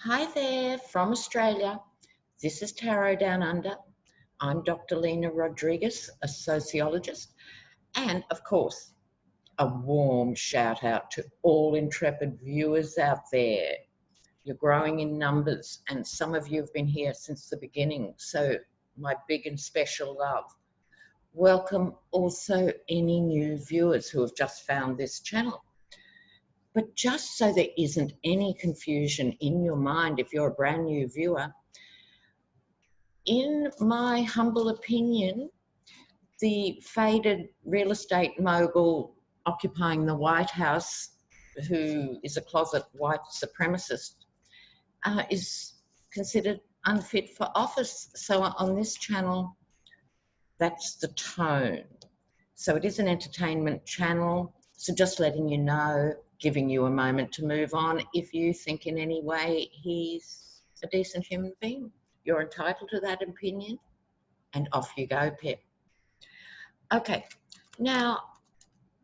Hi there from Australia. This is Tarot Down Under. I'm Dr. Lena Rodriguez, a sociologist, and of course, a warm shout out to all intrepid viewers out there. You're growing in numbers, and some of you have been here since the beginning, so my big and special love. Welcome also any new viewers who have just found this channel. But just so there isn't any confusion in your mind if you're a brand new viewer, in my humble opinion, the faded real estate mogul occupying the White House, who is a closet white supremacist, is considered unfit for office. So on this channel, that's the tone. So it is an entertainment channel. So just letting you know, giving you a moment to move on. If you think in any way he's a decent human being, you're entitled to that opinion, and off you go, Pip. Okay, now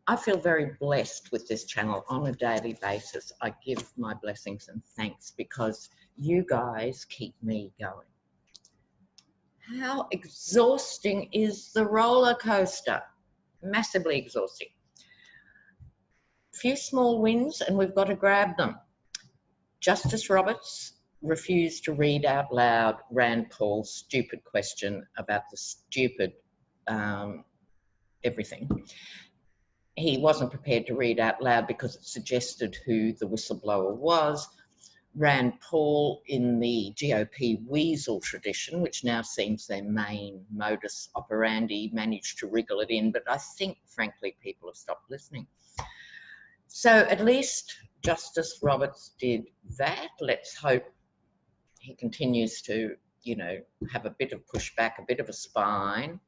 I feel very blessed with this channel on a daily basis. I give my blessings and thanks because you guys keep me going. How exhausting is the roller coaster? Massively exhausting. Few small wins and we've got to grab them. Justice Roberts refused to read out loud Rand Paul's stupid question about the stupid everything. He wasn't prepared to read out loud because it suggested who the whistleblower was. Rand Paul, in the GOP weasel tradition, which now seems their main modus operandi, managed to wriggle it in, but I think, frankly, people have stopped listening. So at least Justice Roberts did that. Let's hope he continues to, have a bit of pushback, a bit of a spine.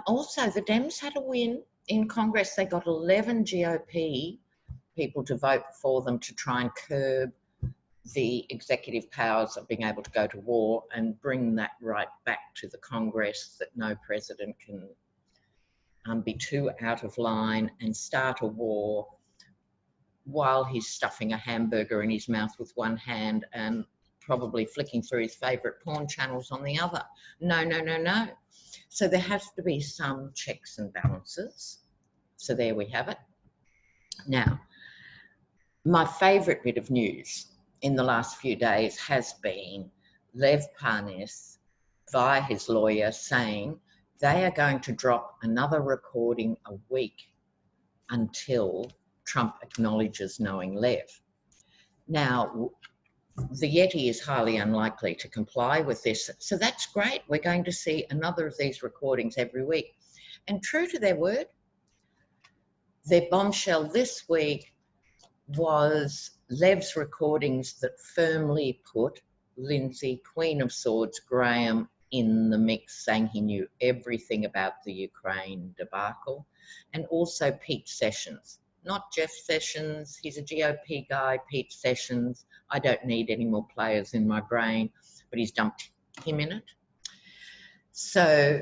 Also, the Dems had a win in Congress. They got 11 GOP people to vote for them to try and curb the executive powers of being able to go to war and bring that right back to the Congress, that no president can be too out of line and start a war while he's stuffing a hamburger in his mouth with one hand and probably flicking through his favourite porn channels on the other. No, no, no, no. So there has to be some checks and balances. So there we have it. Now, my favourite bit of news in the last few days has been Lev Parnas, via his lawyer, saying they are going to drop another recording a week until Trump acknowledges knowing Lev. Now, the Yeti is highly unlikely to comply with this, so that's great. We're going to see another of these recordings every week. And true to their word, their bombshell this week was Lev's recordings that firmly put Lindsay, Queen of Swords, Graham in the mix, saying he knew everything about the Ukraine debacle, and also Pete Sessions. Not Jeff Sessions, he's a GOP guy, Pete Sessions. I don't need any more players in my brain, but he's dumped him in it. So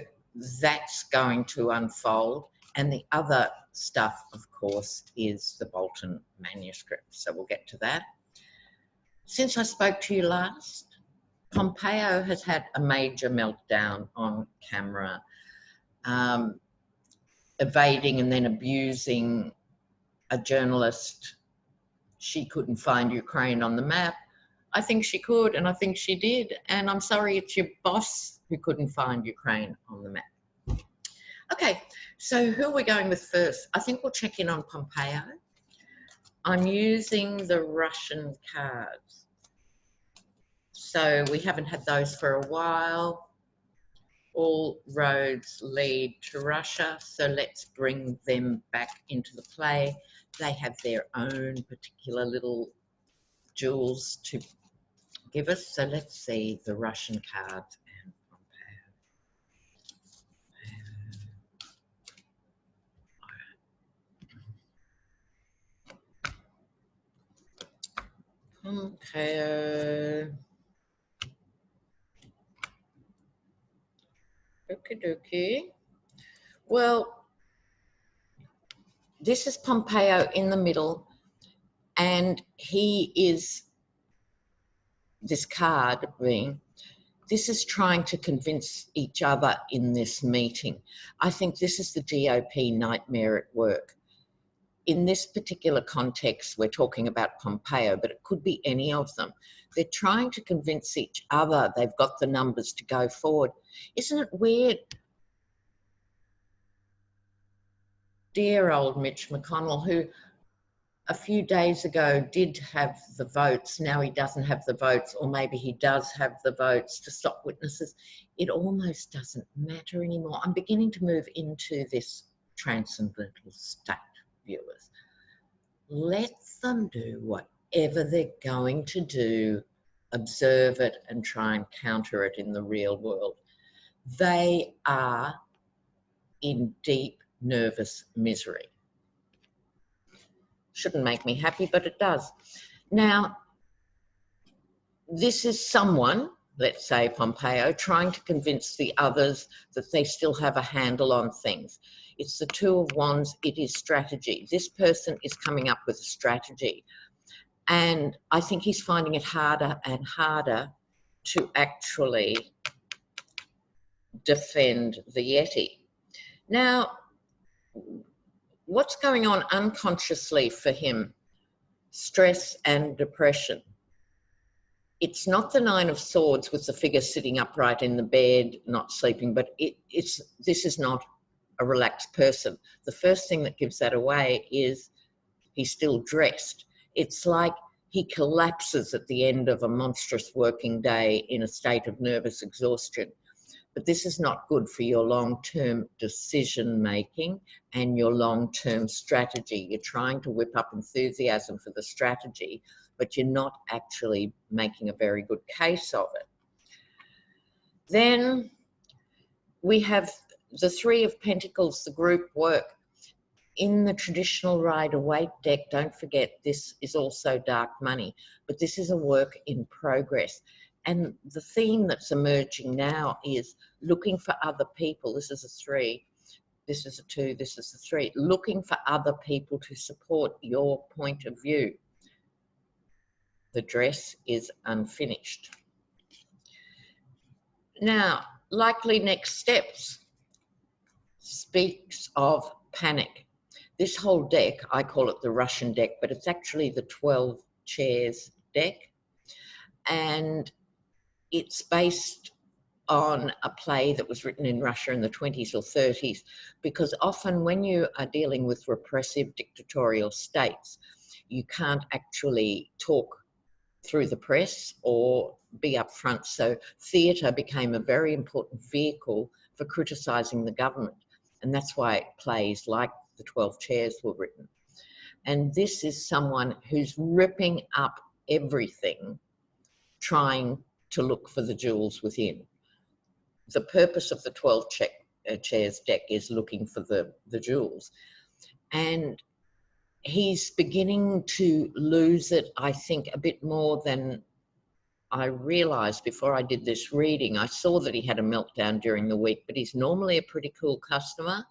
that's going to unfold. And the other stuff, of course, is the Bolton manuscript. So we'll get to that. Since I spoke to you last, Pompeo has had a major meltdown on camera, evading and then abusing a journalist. She couldn't find Ukraine on the map. I think she could, and I think she did. And I'm sorry, it's your boss who couldn't find Ukraine on the map. Okay, so who are we going with first? I think we'll check in on Pompeo. I'm using the Russian cards. So we haven't had those for a while. All roads lead to Russia, so let's bring them back into the play. They have their own particular little jewels to give us. So let's see the Russian cards and Pompeo. Pompeo. Okie dokie. Well, this is Pompeo in the middle, and he is this card being, this is trying to convince each other in this meeting. I think this is the GOP nightmare at work. In this particular context, we're talking about Pompeo, but it could be any of them. They're trying to convince each other they've got the numbers to go forward. Isn't it weird? Dear old Mitch McConnell, who a few days ago did have the votes, now he doesn't have the votes, or maybe he does have the votes to stop witnesses. It almost doesn't matter anymore. I'm beginning to move into this transcendental state, viewers. Let them do whatever they're going to do, observe it and try and counter it in the real world. They are in deep nervous misery. Shouldn't make me happy, but it does. Now, this is someone, let's say Pompeo, trying to convince the others that they still have a handle on things. It's the Two of Wands, it is strategy. This person is coming up with a strategy. And I think he's finding it harder and harder to actually defend the Yeti. Now, what's going on unconsciously for him? Stress and depression. It's not the Nine of Swords with the figure sitting upright in the bed, not sleeping, but this is not a relaxed person. The first thing that gives that away is he's still dressed. It's like he collapses at the end of a monstrous working day in a state of nervous exhaustion. But this is not good for your long-term decision-making and your long-term strategy. You're trying to whip up enthusiasm for the strategy, but you're not actually making a very good case of it. Then we have the Three of Pentacles, the group work. In the traditional Rider-Waite deck, don't forget this is also dark money, but this is a work in progress. And the theme that's emerging now is looking for other people. This is a 3, this is a 2, this is a 3. Looking for other people to support your point of view. The dress is unfinished. Now, likely next steps speaks of panic. This whole deck, I call it the Russian deck, but it's actually the 12 chairs deck. And it's based on a play that was written in Russia in the 20s or 30s, because often when you are dealing with repressive dictatorial states, you can't actually talk through the press or be upfront. So theatre became a very important vehicle for criticising the government. And that's why plays like the 12 Chairs were written. And this is someone who's ripping up everything, trying to look for the jewels within. The purpose of the 12 Chairs deck is looking for the jewels. And he's beginning to lose it, I think, a bit more than I realised before I did this reading. I saw that he had a meltdown during the week, but he's normally a pretty cool customer,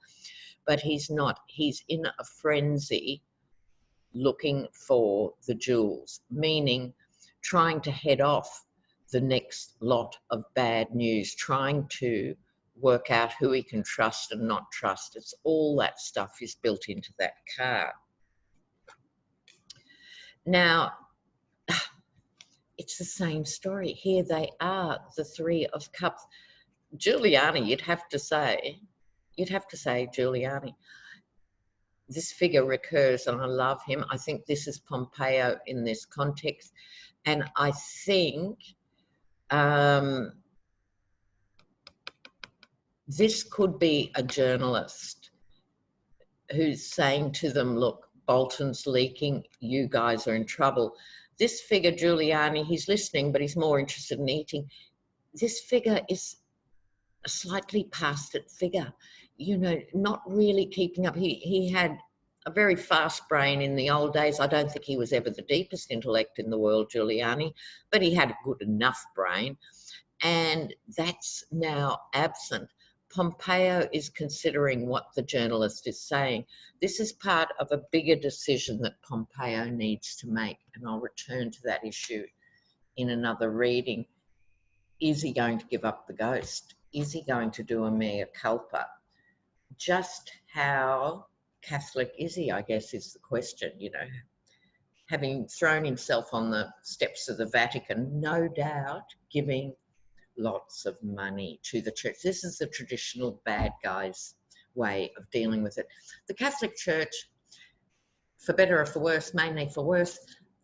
but he's not. He's in a frenzy looking for the jewels, meaning trying to head off the next lot of bad news, trying to work out who he can trust and not trust. It's all that stuff is built into that card. Now, it's the same story. Here they are, the Three of Cups. Giuliani, you'd have to say Giuliani. This figure recurs and I love him. I think this is Pompeo in this context. And I think this could be a journalist who's saying to them, look, Bolton's leaking, you guys are in trouble. This figure, Giuliani, he's listening, but he's more interested in eating. This figure is a slightly past it figure, you know, not really keeping up. He had a very fast brain in the old days. I don't think he was ever the deepest intellect in the world, Giuliani, but he had a good enough brain. And that's now absent. Pompeo is considering what the journalist is saying. This is part of a bigger decision that Pompeo needs to make, and I'll return to that issue in another reading, is he going to give up the ghost? Is he going to do a mea culpa? Just how Catholic is he, I guess, is the question, you know. Having thrown himself on the steps of the Vatican, no doubt giving lots of money to the church. This is the traditional bad guys' way of dealing with it. The Catholic Church, for better or for worse, mainly for worse,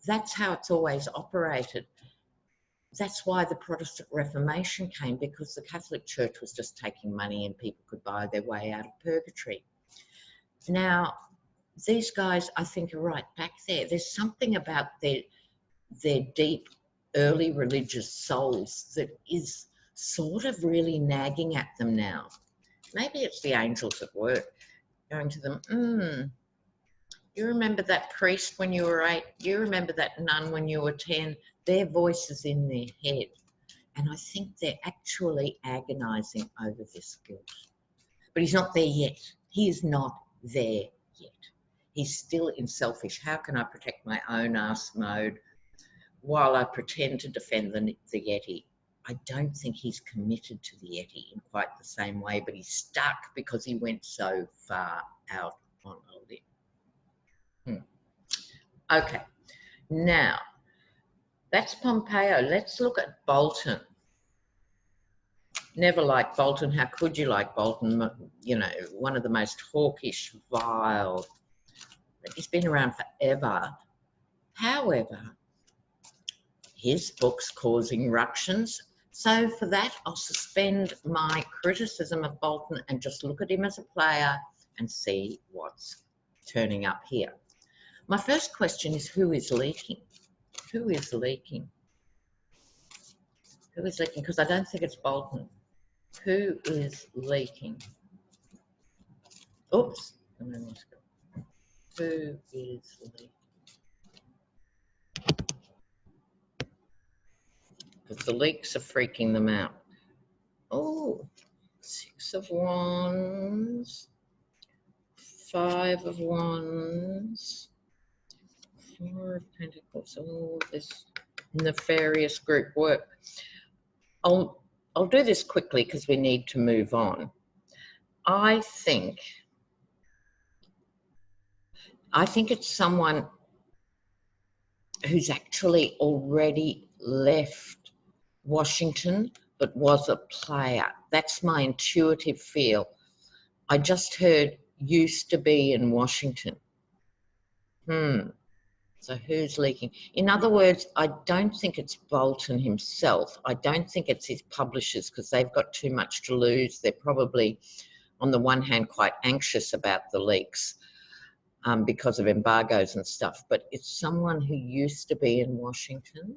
that's how it's always operated. That's why the Protestant Reformation came, because the Catholic Church was just taking money and people could buy their way out of purgatory. Now, these guys, I think, are right back there. There's something about their deep, early religious souls that is sort of really nagging at them now. Maybe it's the angels at work going to them, you remember that priest when you were 8? You remember that nun when you were 10? Their voices in their head. And I think they're actually agonising over this guilt. But he's not there yet. He is not there yet. He's still in selfish, how can I protect my own ass mode while I pretend to defend the Yeti? I don't think he's committed to the Yeti in quite the same way, but he's stuck because he went so far out on a limb. Okay, now that's Pompeo. Let's look at Bolton. Never liked Bolton. How could you like Bolton? You know, one of the most hawkish, vile. He's been around forever. However, his book's causing ructions. So for that, I'll suspend my criticism of Bolton and just look at him as a player and see what's turning up here. My first question is, who is leaking? Who is leaking? Who is leaking? Because I don't think it's Bolton. Who is leaking? Oops. Who is leaking? Because the leaks are freaking them out. Oh, 6 of Wands, 5 of Wands, 4 of Pentacles. All this nefarious group work. I'll do this quickly because we need to move on. I think it's someone who's actually already left Washington but was a player. That's my intuitive feel. I just heard used to be in Washington. So who's leaking? In other words, I don't think it's Bolton himself. I don't think it's his publishers, because they've got too much to lose. They're probably, on the one hand, quite anxious about the leaks because of embargoes and stuff. But it's someone who used to be in Washington.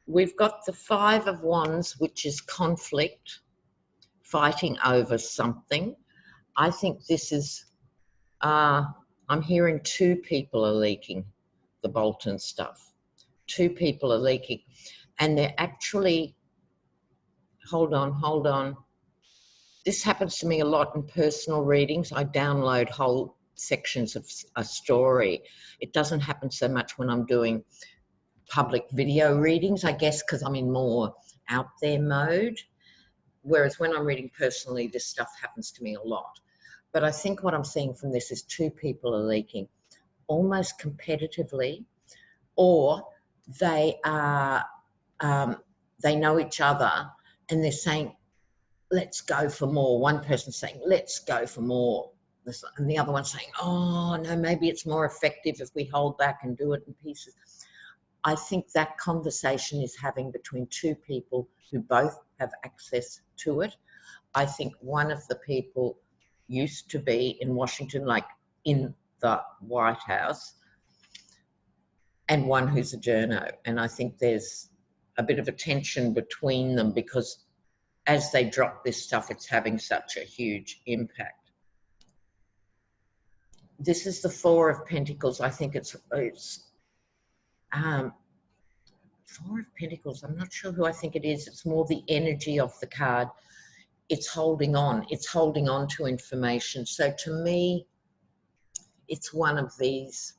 We've got the 5 of Wands, which is conflict, fighting over something. I think this is... I'm hearing 2 people are leaking the Bolton stuff. 2 people are leaking. And they're actually, hold on. This happens to me a lot in personal readings. I download whole sections of a story. It doesn't happen so much when I'm doing public video readings, I guess, because I'm in more out there mode. Whereas when I'm reading personally, this stuff happens to me a lot. But I think what I'm seeing from this is 2 people are leaking almost competitively, or they are, they know each other and they're saying, let's go for more. One person's saying, let's go for more. And the other one's saying, oh, no, maybe it's more effective if we hold back and do it in pieces. I think that conversation is having between 2 people who both have access to it. I think one of the people used to be in Washington, like in the White House, and one who's a journo. And I think there's a bit of a tension between them because as they drop this stuff, it's having such a huge impact. This is the 4 of Pentacles. I think it's 4 of Pentacles. I'm not sure who I think it is. It's more the energy of the card. It's holding on. It's holding on to information. So to me, it's one of these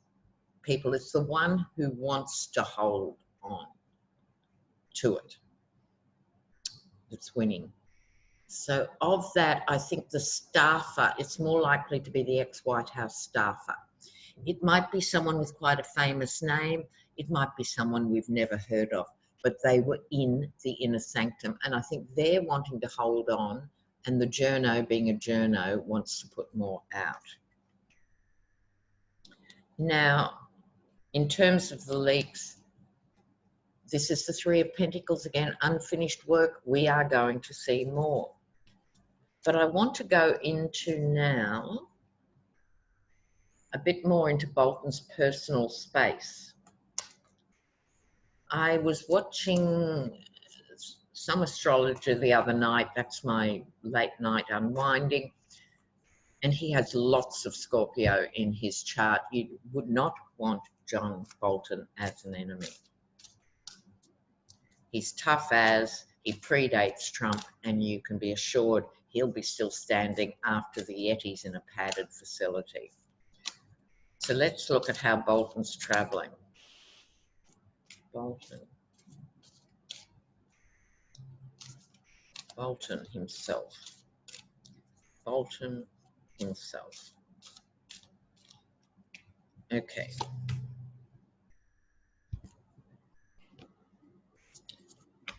people. It's the one who wants to hold on to it that's winning. So of that, I think the staffer, it's more likely to be the ex-White House staffer. It might be someone with quite a famous name. It might be someone we've never heard of, but they were in the inner sanctum. And I think they're wanting to hold on, and the journo, being a journo, wants to put more out. Now, in terms of the leaks, this is the Three of Pentacles again, unfinished work. We are going to see more. But I want to go into now a bit more into Bolton's personal space. I was watching some astrologer the other night. That's my late night unwinding. And he has lots of Scorpio in his chart. You would not want John Bolton as an enemy. He's tough as, he predates Trump, and you can be assured he'll be still standing after the Yetis in a padded facility. So let's look at how Bolton's travelling. Bolton himself. Bolton himself. Okay.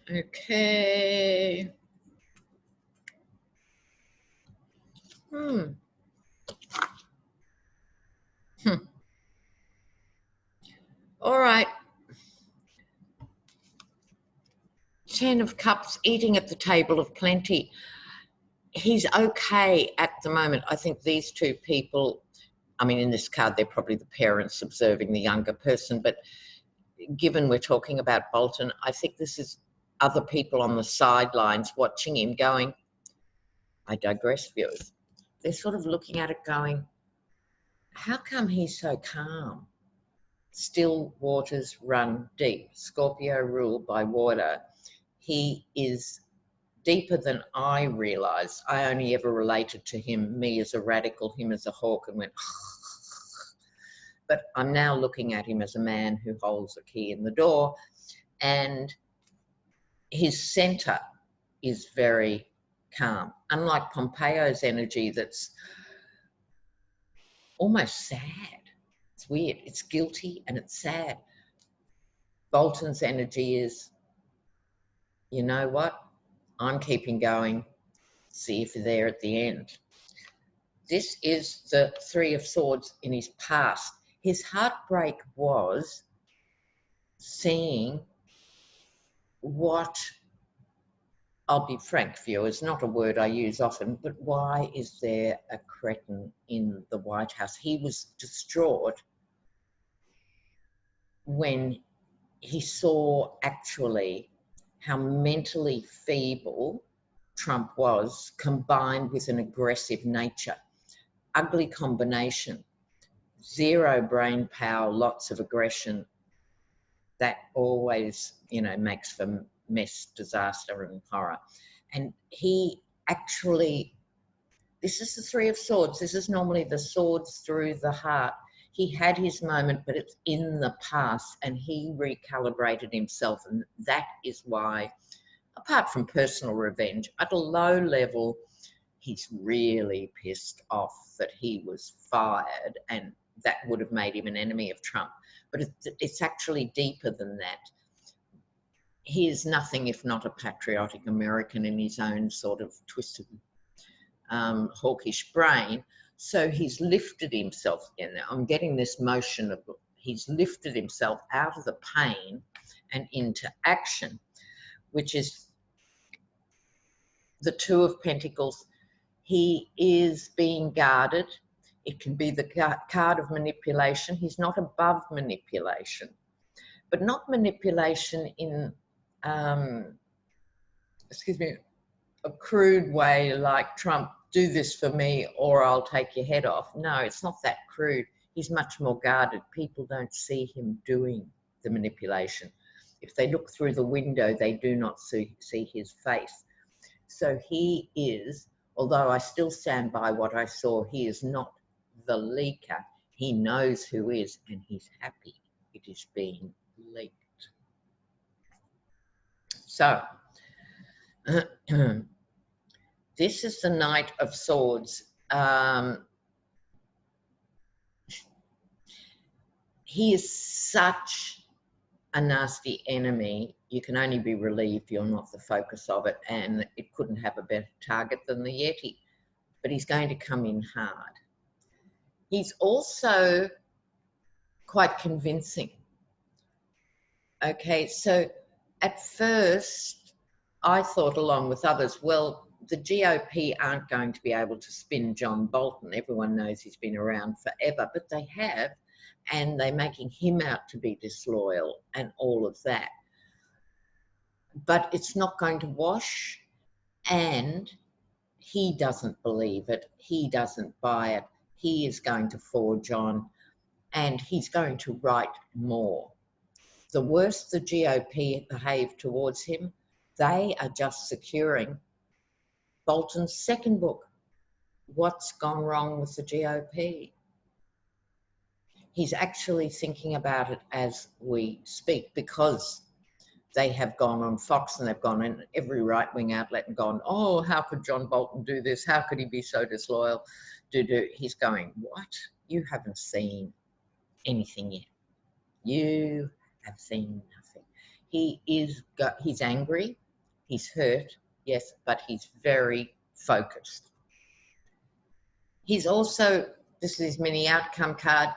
Okay. All right. 10 of Cups, eating at the table of plenty. He's okay at the moment. I think these two people, I mean, in this card, they're probably the parents observing the younger person, but given we're talking about Bolton, I think this is other people on the sidelines watching him going, I digress, viewers. They're sort of looking at it going, how come he's so calm? Still waters run deep. Scorpio ruled by water. He is deeper than I realised. I only ever related to him, me as a radical, him as a hawk, and went, but I'm now looking at him as a man who holds a key in the door, and his centre is very calm. Unlike Pompeo's energy that's almost sad. It's weird. It's guilty and it's sad. Bolton's energy is, you know what? I'm keeping going. See if you're there at the end. This is the Three of Swords in his past. His heartbreak was seeing what, I'll be frank, viewers, not a word I use often, but why is there a cretin in the White House? He was distraught when he saw actually how mentally feeble Trump was, combined with an aggressive nature. Ugly combination. Zero brain power, lots of aggression. That always, you know, makes for mess, disaster and horror. And he actually, this is the Three of Swords. This is normally the swords through the heart. He had his moment, but it's in the past, and he recalibrated himself. And that is why, apart from personal revenge, at a low level, he's really pissed off that he was fired, and that would have made him an enemy of Trump. But it's actually deeper than that. He is nothing if not a patriotic American in his own sort of twisted, hawkish brain. So he's lifted himself, and I'm getting this motion of he's lifted himself out of the pain and into action, which is the Two of Pentacles. He is being guarded. It can be the card of manipulation. He's not above manipulation, but not manipulation in, a crude way like Trump, do this for me or I'll take your head off. No, it's not that crude. He's much more guarded. People don't see him doing the manipulation. If they look through the window, they do not see his face. So he is, although I still stand by what I saw, he is not the leaker. He knows who is, and he's happy it is being leaked. So, this is the Knight of Swords. He is such a nasty enemy. You can only be relieved you're not the focus of it, and it couldn't have a better target than the Yeti. But he's going to come in hard. He's also quite convincing. Okay, so at first I thought, along with others, well, the GOP aren't going to be able to spin John Bolton. Everyone knows he's been around forever, but they have, and they're making him out to be disloyal and all of that. But it's not going to wash, and he doesn't believe it. He doesn't buy it. He is going to forge on, and he's going to write more. The worse the GOP behave towards him, they are just securing Bolton's second book, What's Gone Wrong with the GOP? He's actually thinking about it as we speak, because they have gone on Fox and they've gone in every right-wing outlet and gone, oh, how could John Bolton do this? How could he be so disloyal? He's going, what? You haven't seen anything yet. You have seen nothing. He's angry, he's hurt, yes, but he's very focused. He's also, this is his mini outcome card,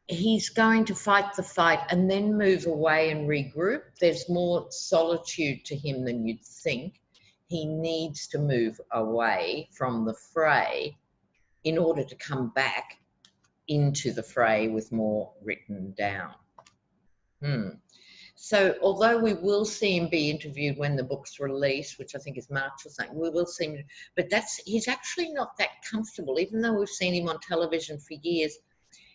he's going to fight the fight and then move away and regroup. There's more solitude to him than you'd think. He needs to move away from the fray in order to come back into the fray with more written down. So although we will see him be interviewed when the book's released, which I think is March or something, we will see him, but he's actually not that comfortable. Even though we've seen him on television for years,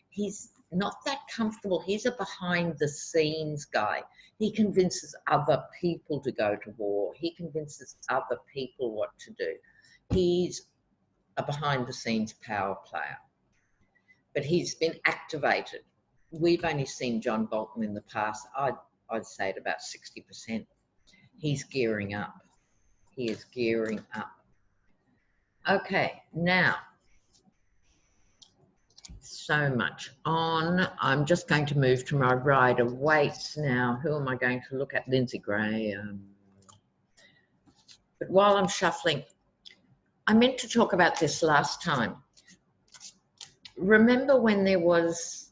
he's not that comfortable. He's a behind the scenes guy. He convinces other people to go to war. He convinces other people what to do. He's a behind the scenes power player, but he's been activated. We've only seen John Bolton in the past, I'd say at about 60%. He's gearing up. He is gearing up. Okay, now, so much on. I'm just going to move to my Rider-Waite now. Who am I going to look at? Lindsay Graham. But while I'm shuffling, I meant to talk about this last time. Remember when there was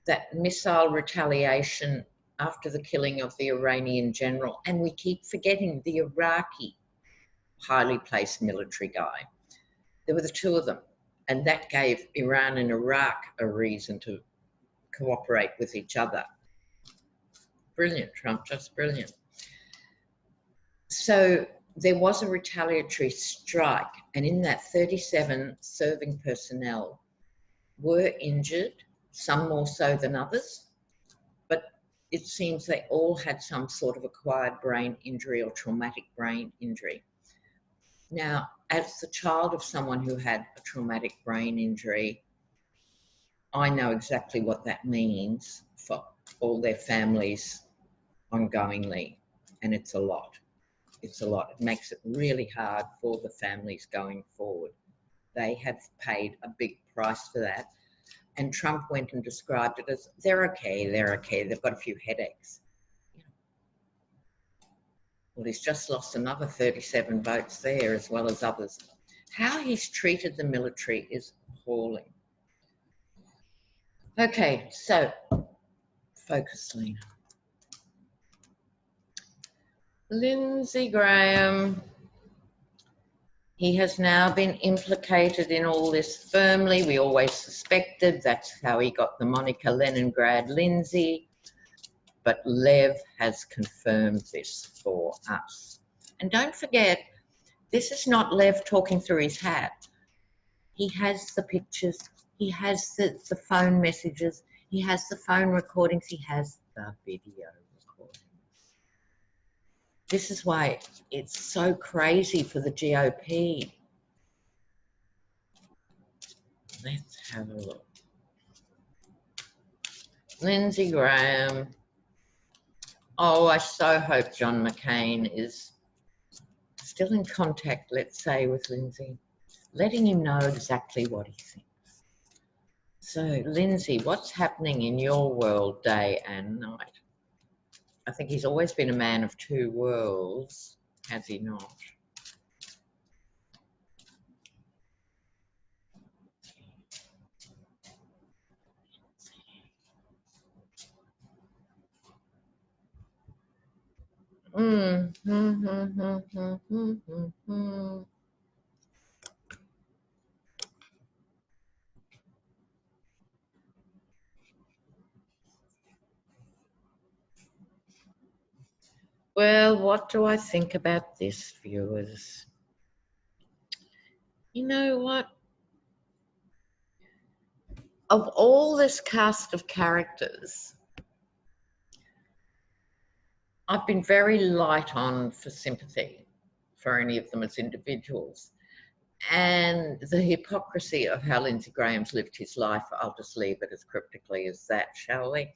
that missile retaliation after the killing of the Iranian general, and we keep forgetting the Iraqi highly placed military guy. There were the two of them, and that gave Iran and Iraq a reason to cooperate with each other. Brilliant, Trump, just brilliant. So there was a retaliatory strike, and in that 37 serving personnel were injured, some more so than others, but it seems they all had some sort of acquired brain injury or traumatic brain injury. Now, as the child of someone who had a traumatic brain injury, I know exactly what that means for all their families ongoingly, and it's a lot. It's a lot. It makes it really hard for the families going forward. They have paid a big price for that. And Trump went and described it as, they're okay, they've got a few headaches. Well, he's just lost another 37 votes there, as well as others. How he's treated the military is appalling. Okay, so focus, Lena. Lindsey Graham. He has now been implicated in all this firmly. We always suspected. That's how he got the moniker Leningrad Lindsay. But Lev has confirmed this for us. And don't forget, this is not Lev talking through his hat. He has the pictures, he has the phone messages, he has the phone recordings, he has the video recordings. This is why it's so crazy for the GOP. Let's have a look. Lindsey Graham. Oh, I so hope John McCain is still in contact, let's say, with Lindsay, letting him know exactly what he thinks. So, Lindsay, what's happening in your world day and night? I think he's always been a man of two worlds, has he not? Well, what do I think about this, viewers? You know what? Of all this cast of characters, I've been very light on for sympathy for any of them as individuals. And the hypocrisy of how Lindsey Graham's lived his life, I'll just leave it as cryptically as that, shall we?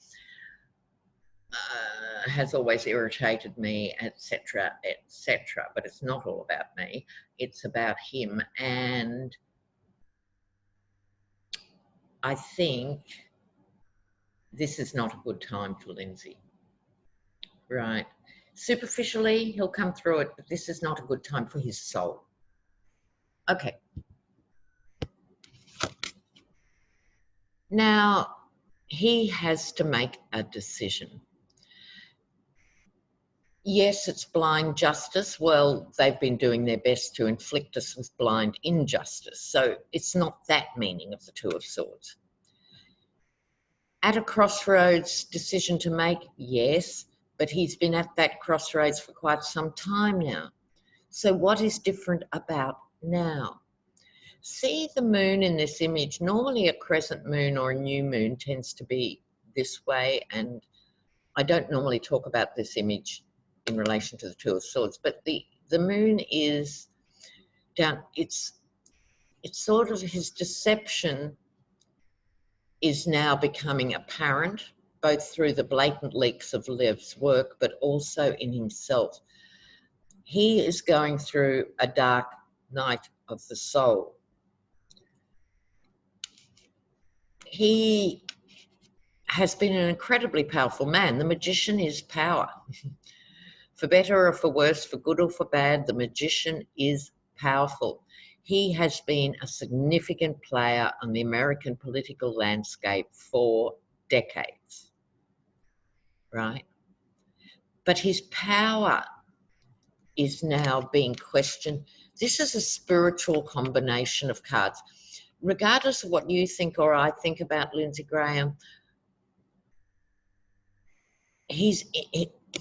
Has always irritated me, etc., etc. But it's not all about me. It's about him. And I think this is not a good time for Lindsay. Right. Superficially, he'll come through it, but this is not a good time for his soul. Okay. Now, he has to make a decision. Yes, it's blind justice. Well, they've been doing their best to inflict us with blind injustice. So it's not that meaning of the Two of Swords. At a crossroads decision to make, yes, but he's been at that crossroads for quite some time now. So what is different about now? See the moon in this image. Normally a crescent moon or a new moon tends to be this way, and I don't normally talk about this image in relation to the Two of Swords, but the moon is down, it's sort of his deception is now becoming apparent, both through the blatant leaks of Lev's work, but also in himself. He is going through a dark night of the soul. He has been an incredibly powerful man. The magician is power. For better or for worse, for good or for bad, the magician is powerful. He has been a significant player on the American political landscape for decades, right? But his power is now being questioned. This is a spiritual combination of cards. Regardless of what you think or I think about Lindsey Graham,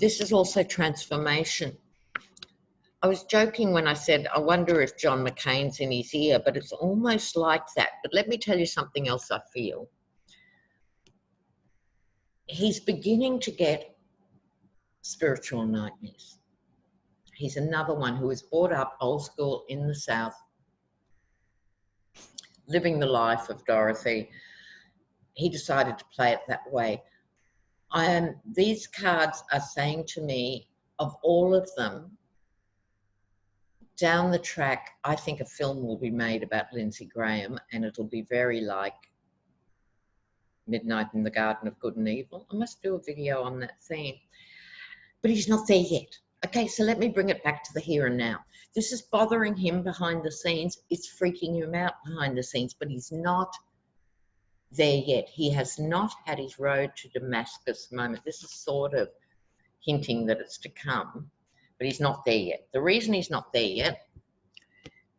this is also transformation. I was joking when I said, I wonder if John McCain's in his ear, but it's almost like that. But let me tell you something else I feel. He's beginning to get spiritual nightmares. He's another one who was brought up old school in the South, living the life of Dorothy. He decided to play it that way. These cards are saying to me, of all of them, down the track, I think a film will be made about Lindsey Graham, and it'll be very like Midnight in the Garden of Good and Evil. I must do a video on that theme. But he's not there yet. Okay, so let me bring it back to the here and now. This is bothering him behind the scenes. It's freaking him out behind the scenes, but he's not there yet. He has not had his road to Damascus moment. This is sort of hinting that it's to come, but he's not there yet. The reason he's not there yet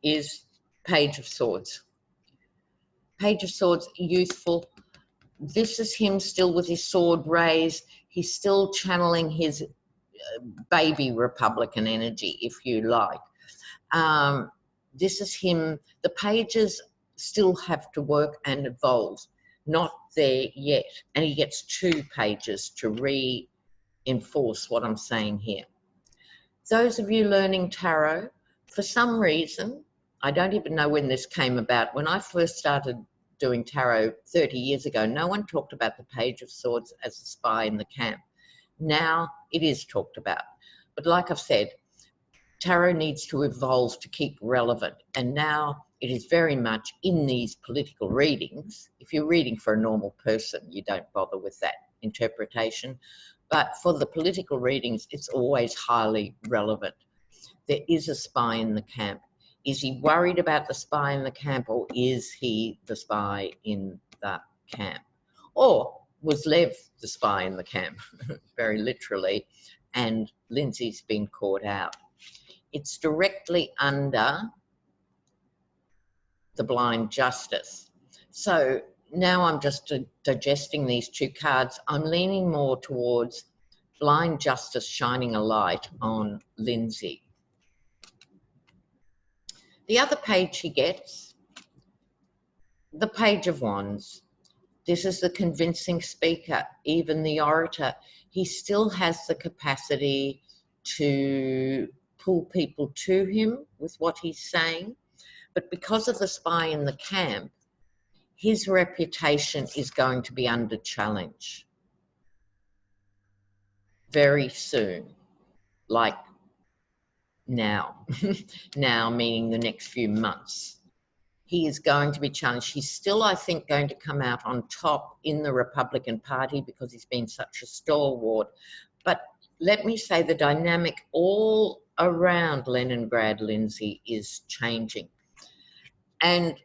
is Page of Swords. Page of Swords, youthful. This is him still with his sword raised. He's still channeling his baby Republican energy, if you like. This is him. The pages still have to work and evolve. Not there yet. And he gets 2 pages to reinforce what I'm saying here. Those of you learning tarot, for some reason, I don't even know when this came about. When I first started doing tarot 30 years ago, no one talked about the Page of Swords as a spy in the camp. Now it is talked about. But like I've said, tarot needs to evolve to keep relevant. And now it is very much in these political readings. If you're reading for a normal person, you don't bother with that interpretation. But for the political readings, it's always highly relevant. There is a spy in the camp. Is he worried about the spy in the camp, or is he the spy in the camp? Or was Lev the spy in the camp, very literally, and Lindsay's been caught out? It's directly under the blind justice. So now I'm just digesting these two cards. I'm leaning more towards blind justice shining a light on Lindsay. The other page he gets, the Page of Wands. This is the convincing speaker, even the orator. He still has the capacity to pull people to him with what he's saying. But because of the spy in the camp, his reputation is going to be under challenge very soon, like now. Now meaning the next few months. He is going to be challenged. He's still, I think, going to come out on top in the Republican Party because he's been such a stalwart. But let me say the dynamic all around Leningrad Lindsay is changing. And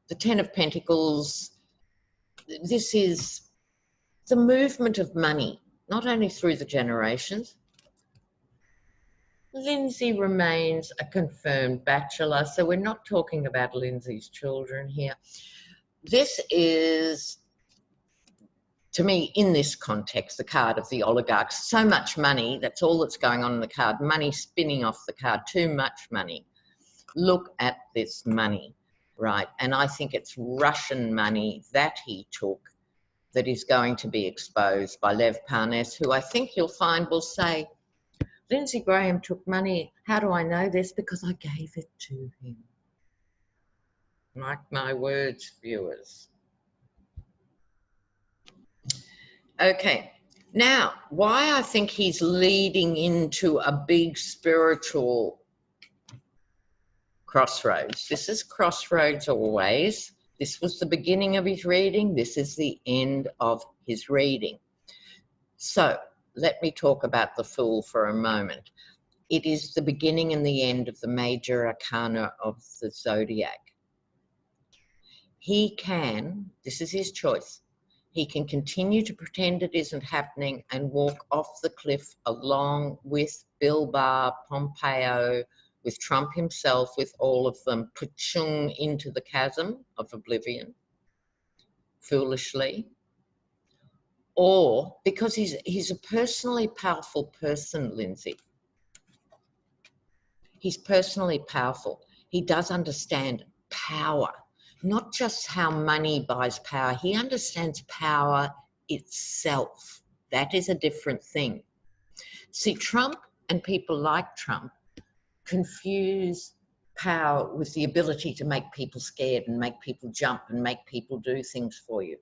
the Ten of Pentacles, this is the movement of money, not only through the generations. Lindsay remains a confirmed bachelor, so we're not talking about Lindsay's children here. This is, to me, in this context, the card of the oligarchs. So much money, that's all that's going on in the card. Money spinning off the card, too much money. Look at this money, right? And I think it's Russian money that he took that is going to be exposed by Lev Parnas, who I think you'll find will say, Lindsay Graham took money. How do I know this? Because I gave it to him. Mark my words, viewers. Okay, now, why I think he's leading into a big spiritual crossroads. This is crossroads always. This was the beginning of his reading. This is the end of his reading. So, let me talk about the Fool for a moment. It is the beginning and the end of the major arcana of the zodiac. He can, this is his choice, he can continue to pretend it isn't happening and walk off the cliff along with Bill Barr, Pompeo, with Trump himself, with all of them, pachung into the chasm of oblivion, foolishly. Or, because he's a personally powerful person, Lindsay. He's personally powerful. He does understand power, not just how money buys power. He understands power itself. That is a different thing. See, Trump and people like Trump confuse power with the ability to make people scared and make people jump and make people do things for you.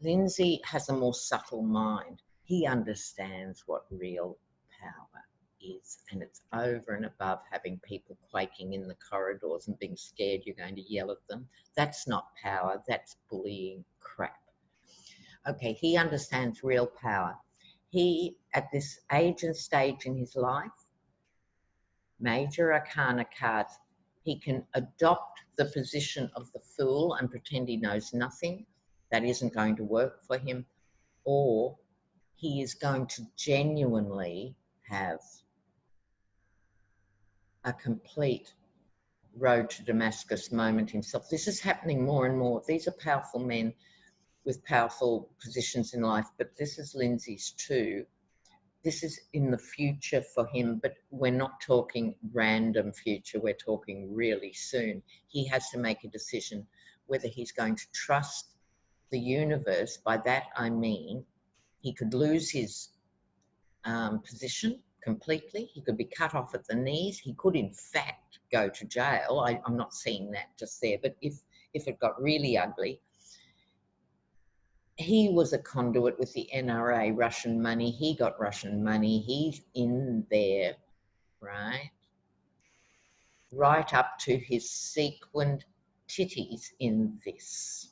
Lindsay has a more subtle mind. He understands what real power is, and it's over and above having people quaking in the corridors and being scared you're going to yell at them. That's not power, that's bullying crap. Okay, he understands real power. He, at this age and stage in his life, major arcana cards, he can adopt the position of the fool and pretend he knows nothing. That isn't going to work for him. Or he is going to genuinely have a complete road to Damascus moment himself. This is happening more and more. These are powerful men with powerful positions in life, but this is Lindsay's too. This is in the future for him, but we're not talking random future. We're talking really soon. He has to make a decision whether he's going to trust the universe. By that I mean he could lose his position completely. He could be cut off at the knees. He could, in fact, go to jail. I'm not seeing that just there, but if if it got really ugly. He was a conduit with the NRA, Russian money. He got Russian money. He's in there, right? Right up to his sequined titties in this.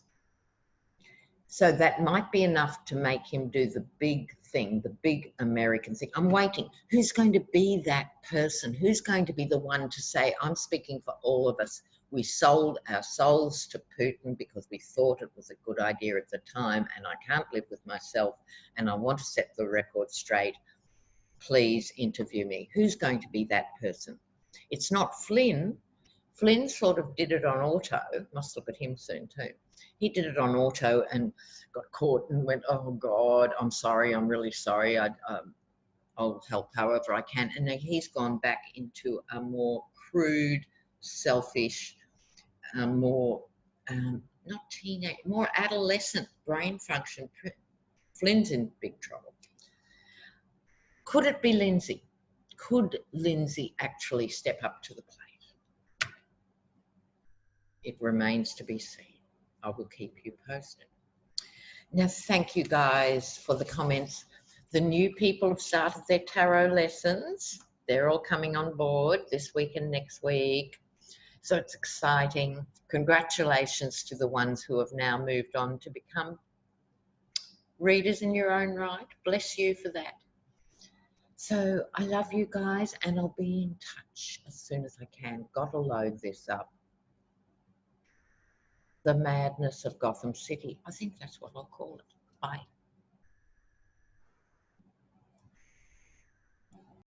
So that might be enough to make him do the big thing, the big American thing. I'm waiting. Who's going to be that person? Who's going to be the one to say, I'm speaking for all of us. We sold our souls to Putin because we thought it was a good idea at the time, and I can't live with myself, and I want to set the record straight. Please interview me. Who's going to be that person? It's not Flynn. Flynn sort of did it on auto. Must look at him soon too. He did it on auto and got caught and went, oh God, I'm sorry, I'm really sorry. I'll help however I can. And then he's gone back into a more crude, selfish, more, not teenage, more adolescent brain function. Flynn's in big trouble. Could it be Lindsay? Could Lindsay actually step up to the plate? It remains to be seen. I will keep you posted. Now, thank you guys for the comments. The new people have started their tarot lessons. They're all coming on board this week and next week. So it's exciting. Congratulations to the ones who have now moved on to become readers in your own right. Bless you for that. So I love you guys, and I'll be in touch as soon as I can. Got to load this up. The madness of Gotham City. I think that's what I'll call it. Bye.